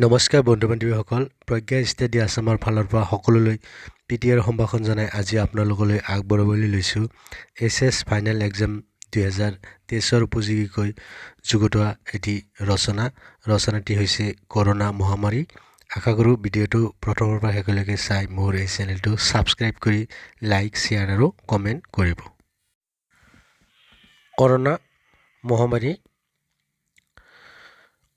নমস্কাৰ বন্ধু বান্ধৱীসকল, প্ৰজ্ঞা ষ্টাডি আছামৰ ফালৰ পৰা সকলোলৈ পিটিআৰ সম্ভাষণ জনাই আজি আপোনালোকলৈ আগবঢ়াবলৈ লৈছোঁ এছএছ ফাইনেল এক্সাম 2023 উপযোগীকৈ যুগুতোৱা এটি ৰচনাটি হৈছে কৰোনা মহামাৰী। আশা কৰোঁ ভিডিঅ'টো প্ৰথমৰ পৰা শেষলৈকে চাই মোৰ এই চেনেলটো ছাবস্ক্ৰাইব কৰি লাইক শ্বেয়াৰ আৰু কমেণ্ট কৰিব। কৰোনা মহামাৰী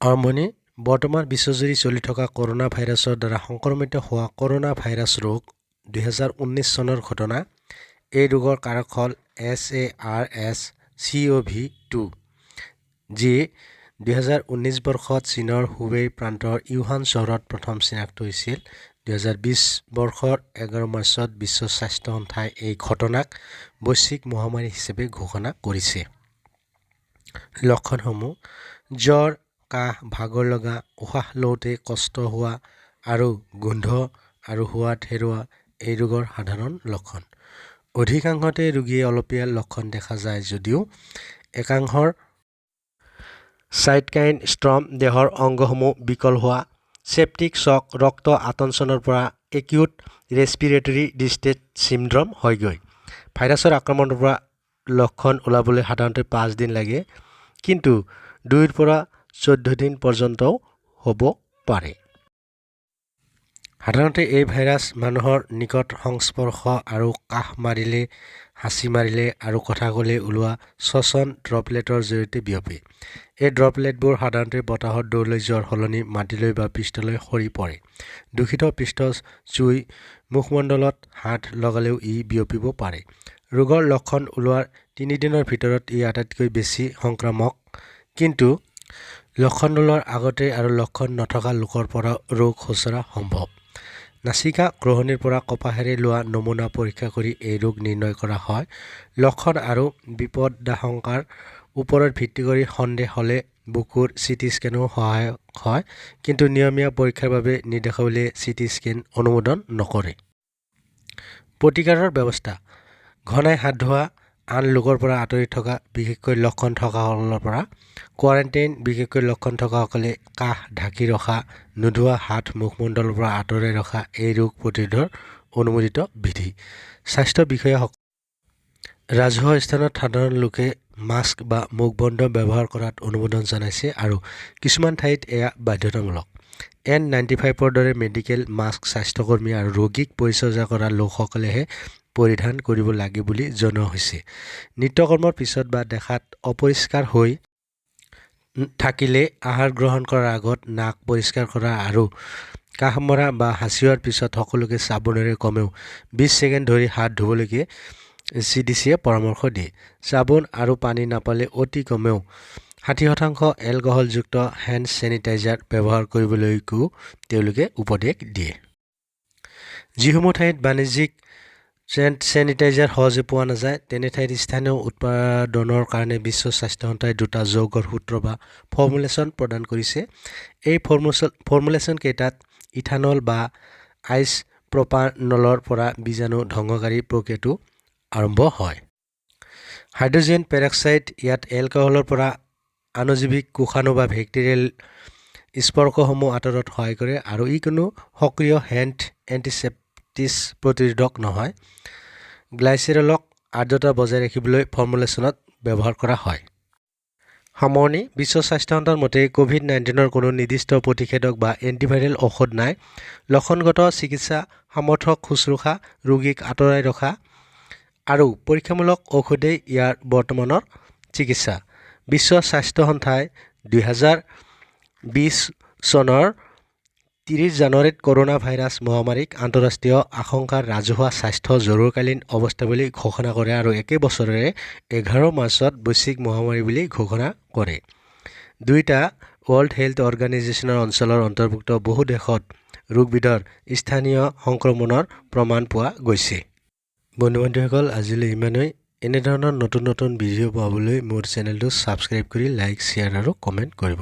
আৰম্ভণি। বৰ্তমান বিশ্বজুৰি চলি থকা কৰোনা ভাইৰাছৰ দ্বাৰা সংক্ৰমিত হোৱা কৰোনা ভাইৰাছ ৰোগ 2019 চনৰ ঘটনা। এই ৰোগৰ কাৰক হ'ল SARS-CoV-2, যি 2019 বৰ্ষত চীনৰ হুবেই প্ৰান্তৰ ইউহান চহৰত প্ৰথম চিনাক্ত হৈছিল। 2020 বৰ্ষৰ 11 মাৰ্চত বিশ্ব স্বাস্থ্য সংস্থাই এই ঘটনাক বৈশ্বিক মহামাৰী হিচাপে ঘোষণা কৰিছে। লক্ষণসমূহ: জ্বৰ, কাহ, ভাগৰ লগা, উশাহ লওঁতে কষ্ট হোৱা আৰু গোন্ধ আৰু সোৱাদ হেৰুওৱা এই ৰোগৰ সাধাৰণ লক্ষণ। অধিকাংশতে ৰোগীয়ে অলপীয়া লক্ষণ দেখা যায় যদিও একাংশৰ চাইটকাইন ষ্ট্ৰম, দেহৰ অংগসমূহ বিকল হোৱা, চেপ্টিক শ্বক, ৰক্ত আতঞ্চনৰ পৰা একিউট ৰেছপিৰেটৰী ডিষ্ট্ৰেছ চিণ্ড্ৰম হয়গৈ। ভাইৰাছৰ আক্ৰমণৰ পৰা লক্ষণ ওলাবলৈ সাধাৰণতে 5 দিন লাগে, কিন্তু 2 পৰা 14 দিন পৰ্যন্তও হ'ব পাৰে। সাধাৰণতে এই ভাইৰাছ মানুহৰ নিকট সংস্পৰ্শ আৰু কাহ মাৰিলে, হাঁচি মাৰিলে আৰু কথা ক'লে ওলোৱা শ্বসন ড্ৰপলেটৰ জৰিয়তে বিয়পে। এই ড্ৰপলেটবোৰ সাধাৰণতে বতাহত দৌৰলৈ যোৱাৰ সলনি মাটিলৈ বা পৃষ্ঠলৈ সৰি পৰে। দূষিত পৃষ্ঠ চুই মুখমণ্ডলত হাত লগালেও ই বিয়পিব পাৰে। ৰোগৰ লক্ষণ ওলোৱাৰ 3 দিনৰ ভিতৰত ই আটাইতকৈ বেছি সংক্ৰামক, কিন্তু লক্ষণ ওলোৱাৰ আগতে আৰু লক্ষণ নথকা লোকৰ পৰা ৰোগ সোঁচৰা সম্ভৱ। নাচিকা গ্ৰহণীৰ পৰা কপাহেৰে লোৱা নমুনা পৰীক্ষা কৰি এই ৰোগ নিৰ্ণয় কৰা হয়। লক্ষণ আৰু বিপদাশংকাৰ ওপৰত ভিত্তি কৰি সন্দেহ হ'লে বুকুৰ চিটি স্কেনো সহায়ক হয়, কিন্তু নিয়মীয়া পৰীক্ষাৰ বাবে নিৰ্দেশাৱলীয়ে চিটি স্কেন অনুমোদন নকৰে। প্ৰতিকাৰৰ ব্যৱস্থা: ঘনাই হাত ধোৱা, আন লোকৰ পৰা আঁতৰি থকা, বিশেষকৈ লক্ষণ থকাসকলৰ পৰা কোৱাৰেণ্টাইন, বিশেষকৈ লক্ষণ থকাসকলে কাহ ঢাকি ৰখা, নোধোৱা হাত মুখমণ্ডলৰ পৰা আঁতৰাই ৰখা এই ৰোগ প্ৰতিৰোধৰ অনুমোদিত বিধি। স্বাস্থ্য বিষয়াসকল ৰাজহুৱা স্থানত সাধাৰণ লোকে মাস্ক বা মুখবন্ধ ব্যৱহাৰ কৰাত অনুমোদন জনাইছে আৰু কিছুমান ঠাইত এয়া বাধ্যতামূলক। N95ৰ দৰে মেডিকেল মাস্ক স্বাস্থ্যকৰ্মী আৰু ৰোগীক পৰিচৰ্যা কৰা লোকসকলেহে পৰিধান কৰিব লাগে বুলি জনোৱা হৈছে। নিত্যকৰ্মৰ পিছত বা দেখাত অপৰিষ্কাৰ হৈ থাকিলে আহাৰ গ্ৰহণ কৰাৰ আগত নাক পৰিষ্কাৰ কৰা আৰু কাহ মৰা বা হাঁচিওৱাৰ পিছত সকলোকে চাবোনেৰে কমেও 20 ছেকেণ্ড ধৰি হাত ধুবলৈ CDCয়ে পৰামৰ্শ দিয়ে। চাবোন আৰু পানী নাপালে অতি কমেও 60% এলকহলযুক্ত হেণ্ড ছেনিটাইজাৰ ব্যৱহাৰ কৰিবলৈকো তেওঁলোকে উপদেশ দিয়ে। যিসমূহ ঠাইত বাণিজ্যিক ছেনিটাইজাৰ সহজে পোৱা নাযায়, তেনে ঠাইত স্থানীয় উৎপাদনৰ কাৰণে বিশ্ব স্বাস্থ্য সংস্থাই 2টা যৌগৰ সূত্ৰ বা ফৰ্মুলেশ্যন প্ৰদান কৰিছে। এই ফৰ্মুলেশ্যন কেইটাত ইথানল বা আইচপ্ৰপানলৰ পৰা বীজাণু ধ্বংসকাৰী প্ৰক্ৰিয়াটো আৰম্ভ হয়। হাইড্ৰজেন পেৰক্সাইড ইয়াত এলকহলৰ পৰা অণুজীৱিক কোষাণু বা বেক্টেৰিয়েল স্পৰ্শসমূহ আঁতৰত সহায় কৰে আৰু ই কোনো সক্ৰিয় হেণ্ড এণ্টিছেপ্টিছ প্ৰতিৰোধক নহয়। গ্লাইচেৰলক আৰ্দ্ৰতা বজাই ৰাখিবলৈ ফৰ্মুলেশ্যনত ব্যৱহাৰ কৰা হয়। সামৰণি: বিশ্ব স্বাস্থ্য সংস্থাৰ মতে ক'ভিড-19ৰ কোনো নিৰ্দিষ্ট প্ৰতিষেধক বা এণ্টিভাইৰেল ঔষধ নাই। লক্ষণগত চিকিৎসা সামৰ্থক শুশ্ৰূষা, ৰোগীক আঁতৰাই ৰখা আৰু পৰীক্ষামূলক ঔষধেই ইয়াৰ বৰ্তমানৰ চিকিৎসা। বিশ্ব স্বাস্থ্য সংস্থাই 2020 চনৰ 30 জানুৱাৰীত কৰোনা ভাইৰাছ মহামাৰীক আন্তঃৰাষ্ট্ৰীয় আশংকাৰ ৰাজহুৱা স্বাস্থ্য জৰুৰীকালীন অৱস্থা বুলি ঘোষণা কৰে আৰু একে বছৰৰে 11 মাৰ্চত বৈশ্বিক মহামাৰী বুলি ঘোষণা কৰে। 2টা ৱৰ্ল্ড হেল্থ অৰ্গেনাইজেশ্যনৰ অঞ্চলৰ অন্তৰ্ভুক্ত বহু দেশত ৰোগবিধৰ স্থানীয় সংক্ৰমণৰ প্ৰমাণ পোৱা গৈছে। বন্ধু-বান্ধৱীসকল, আজিলৈ ইমানেই। এনেধৰণৰ নতুন ভিডিঅ' পাবলৈ মোৰ চেনেলটো ছাবস্ক্ৰাইব কৰি লাইক, শ্বেয়াৰ আৰু কমেণ্ট কৰিব।